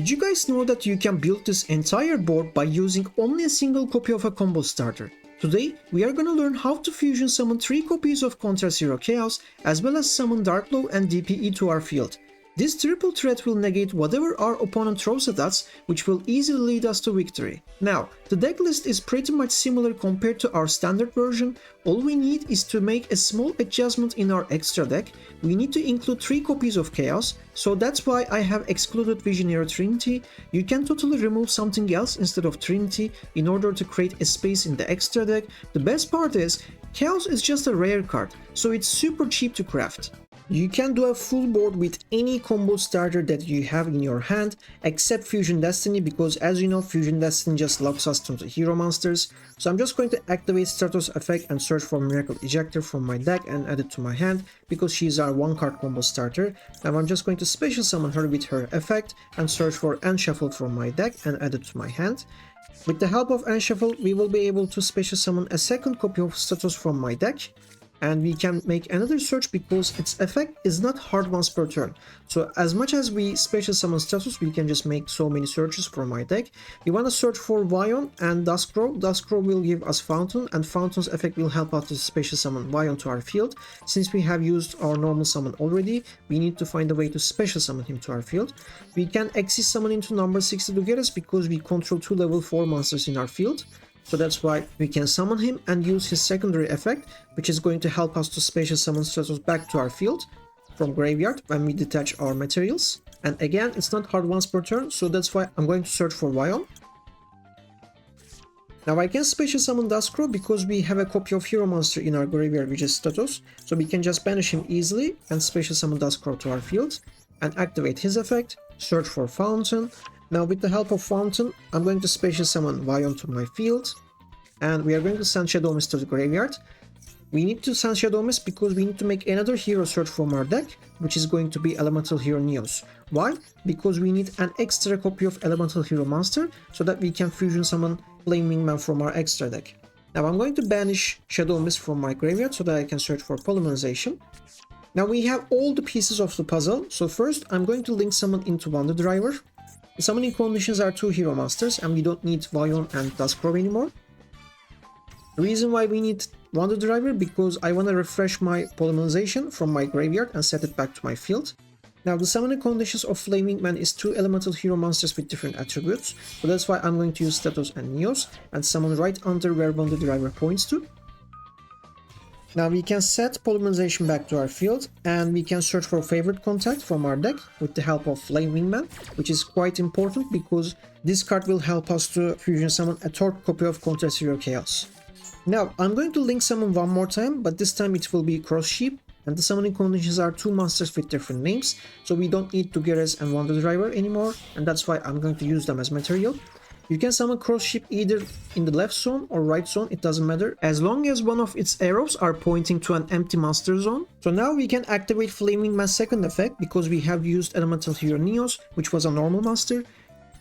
Did you guys know that you can build this entire board by using only a single copy of a combo starter? Today, we are gonna learn how to fusion summon 3 copies of Contra Zero Chaos as well as summon Dark Law and DPE to our field. This triple threat will negate whatever our opponent throws at us, which will easily lead us to victory. Now, the deck list is pretty much similar compared to our standard version. All we need is to make a small adjustment in our extra deck. We need to include 3 copies of Chaos, so that's why I have excluded Visionary Trinity. You can totally remove something else instead of Trinity in order to create a space in the extra deck. The best part is, Chaos is just a rare card, so it's super cheap to craft. You can do a full board with any combo starter that you have in your hand, except Fusion Destiny, because as you know, Fusion Destiny just locks us to the hero monsters. So I'm just going to activate Stratos effect and search for Miracle Ejector from my deck and add it to my hand, because she's our 1-card combo starter. Now I'm just going to special summon her with her effect and search for End Shuffle from my deck and add it to my hand. With the help of End Shuffle, we will be able to special summon a second copy of Stratos from my deck. And we can make another search because its effect is not hard once per turn. So as much as we special summon Stratos, we can just make so many searches from my deck. We want to search for Vion and Duskrow. Duskrow will give us Fountain, and Fountain's effect will help us to special summon Vion to our field. Since we have used our normal summon already, we need to find a way to special summon him to our field. We can Exist summon into number 60 Dugares because we control 2 level 4 monsters in our field. So that's why we can summon him and use his secondary effect, which is going to help us to special summon Stratos back to our field from graveyard when we detach our materials. And again, it's not hard once per turn, so that's why I'm going to search for Vion. Now I can special summon Duskrow because we have a copy of hero monster in our graveyard, which is Stratos, so we can just banish him easily and special summon Duskrow to our field and activate his effect, search for Fountain. Now with the help of Fountain, I'm going to special summon Vion to my field, and we are going to send Shadow Mist to the graveyard. We need to send Shadow Mist because we need to make another hero search from our deck, which is going to be Elemental Hero Neos. Why? Because we need an extra copy of Elemental Hero Monster so that we can fusion summon Flame Wingman from our extra deck. Now I'm going to banish Shadow Mist from my graveyard so that I can search for Polymerization. Now we have all the pieces of the puzzle, so first I'm going to link summon into Wonder Driver. The summoning conditions are 2 hero monsters and we don't need Vion and Duskrow anymore. The reason why we need Wonder Driver because I want to refresh my Polymerization from my graveyard and set it back to my field. Now the summoning conditions of Flaming Man is 2 elemental hero monsters with different attributes, so that's why I'm going to use Stratos and Neos and summon right under where Wonder Driver points to. Now we can set Polymerization back to our field and we can search for Favorite Contact from our deck with the help of Flame Wingman, which is quite important because this card will help us to fusion summon a third copy of Contra Zero Chaos. Now I'm going to link summon one more time, but this time it will be Cross Sheep, and the summoning conditions are 2 monsters with different names, so we don't need Dugares and Wonder Driver anymore, and that's why I'm going to use them as material. You can summon Cross Sheep either in the left zone or right zone, it doesn't matter, as long as one of its arrows are pointing to an empty master zone. So now we can activate Flaming Man's second effect because we have used Elemental Hero Neos, which was a normal master,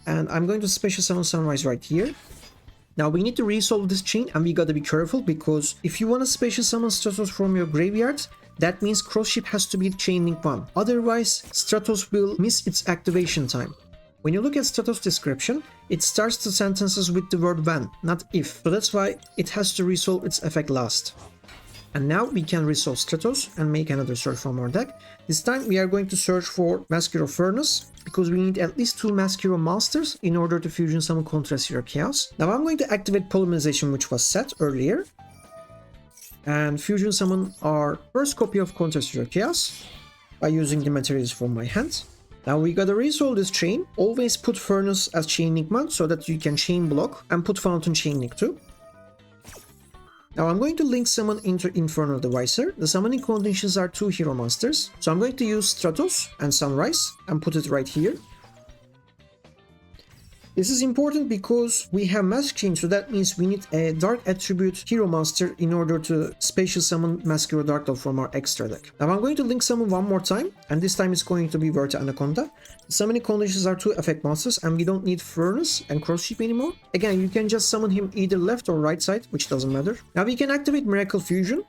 and I'm going to special summon Sunrise right here. Now we need to resolve this chain and we gotta be careful because if you want to special summon Stratos from your graveyard, that means Cross Sheep has to be chain link 1, otherwise Stratos will miss its activation time. When you look at Stratos' description, it starts the sentences with the word when, not if, so that's why it has to resolve its effect last. And now we can resolve Stratos and make another search from our deck. This time we are going to search for Mask Hero Furnace, because we need at least 2 Mask Hero monsters in order to fusion summon Contra Zero Chaos. Now I'm going to activate Polymerization, which was set earlier, and fusion summon our first copy of Contra Zero Chaos by using the materials from my hand. Now we gotta resolve this chain. Always put Furnace as chain link 1 so that you can chain block, and put Fountain chain link 2. Now I'm going to link summon into Infernal Devicer. The summoning conditions are 2 hero monsters, so I'm going to use Stratos and Sunrise and put it right here. This is important because we have Mask Chain, so that means we need a Dark Attribute hero monster in order to special summon Mask Hero Dark Law from our extra deck. Now I'm going to link summon one more time, and this time it's going to be Verte Anaconda. The summoning conditions are 2 effect monsters, and we don't need Furnace and Cross Sheep anymore. Again, you can just summon him either left or right side, which doesn't matter. Now we can activate Miracle Fusion,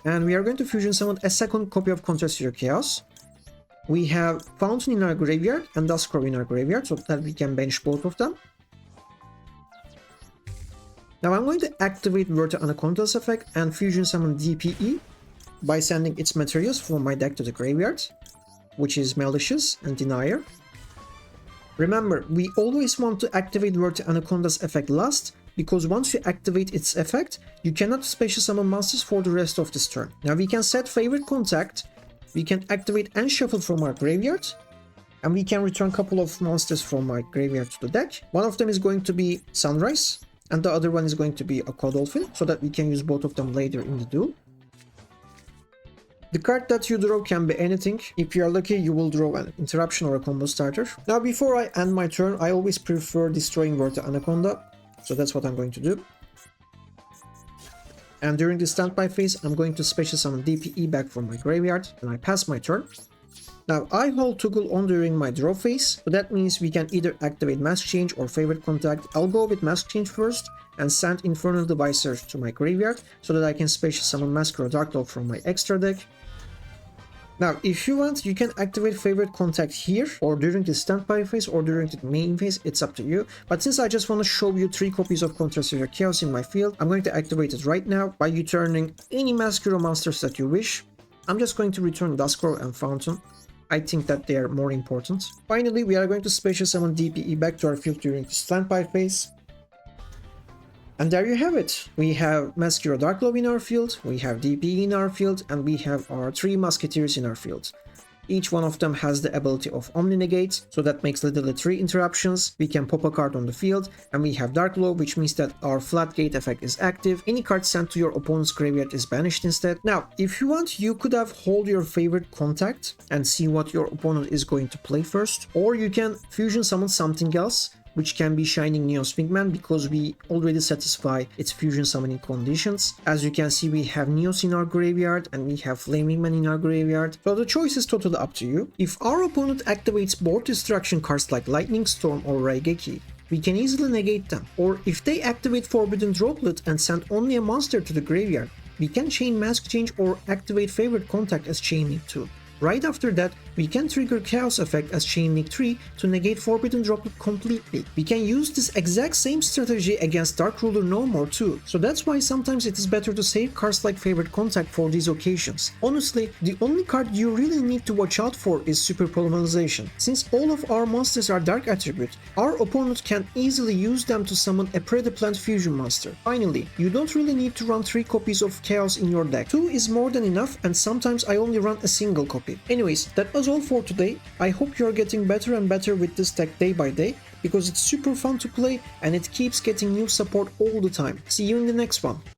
and we are going to fusion summon a second copy of Contra Zero Chaos. We have Fountain in our graveyard and Duskrow in our graveyard, so that we can bench both of them. Now I'm going to activate Verte Anaconda's effect and Fusion Summon DPE by sending its materials from my deck to the graveyard, which is Malicious and Denier. Remember, we always want to activate Verte Anaconda's effect last, because once you activate its effect, you cannot special summon monsters for the rest of this turn. Now we can set favorite contact, we can activate and shuffle from our graveyard, and we can return a couple of monsters from my graveyard to the deck. One of them is going to be Sunrise, and the other one is going to be a Godolphin, so that we can use both of them later in the duel. The card that you draw can be anything. If you are lucky, you will draw an interruption or a combo starter. Now before I end my turn, I always prefer destroying Verte Anaconda, so that's what I'm going to do. And during the standby phase, I'm going to special summon DPE back from my graveyard, and I pass my turn. Now I hold Toggle on during my draw phase, so that means we can either activate Mask Change or Favorite Contact. I'll go with Mask Change first and send Infernal Devicer to my graveyard so that I can special summon Masquerade Dark from my extra deck. Now, if you want, you can activate Favorite Contact here, or during the standby phase, or during the main phase, it's up to you. But since I just want to show you 3 copies of Contra Severe Chaos in my field, I'm going to activate it right now by returning any Masquerade monsters that you wish. I'm just going to return Duskrow and Fountain. I think that they are more important. Finally, we are going to special summon DPE back to our field during the standby phase. And there you have it. We have Masquerade Darkglow in our field, we have DPE in our field, and we have our 3 Musketeers in our field. Each one of them has the ability of Omni Negate, so that makes literally 3 interruptions. We can pop a card on the field, and we have Darkglow, which means that our Flat Gate effect is active. Any card sent to your opponent's graveyard is banished instead. Now, if you want, you could have hold your favorite contact and see what your opponent is going to play first, or you can fusion summon something else, which can be Shining Neos Wingman, because we already satisfy its fusion summoning conditions. As you can see, we have Neos in our graveyard and we have Flame Wingman in our graveyard, so the choice is totally up to you. If our opponent activates board destruction cards like Lightning Storm or Raigeki, we can easily negate them. Or if they activate Forbidden Droplet and send only a monster to the graveyard, we can chain Mask Change or activate Favorite Contact as Chain Link 2. Right after that, we can trigger Chaos Effect as Chain Link 3 to negate Forbidden Droplet completely. We can use this exact same strategy against Dark Ruler No More too, so that's why sometimes it is better to save cards like Favorite Contact for these occasions. Honestly, the only card you really need to watch out for is Super Polymerization. Since all of our monsters are Dark Attribute, our opponent can easily use them to summon a Predaplant Fusion monster. Finally, you don't really need to run 3 copies of Chaos in your deck. 2 is more than enough, and sometimes I only run a single copy. Anyways, that was all for today. I hope you're getting better and better with this deck day by day, because it's super fun to play and it keeps getting new support all the time. See you in the next one.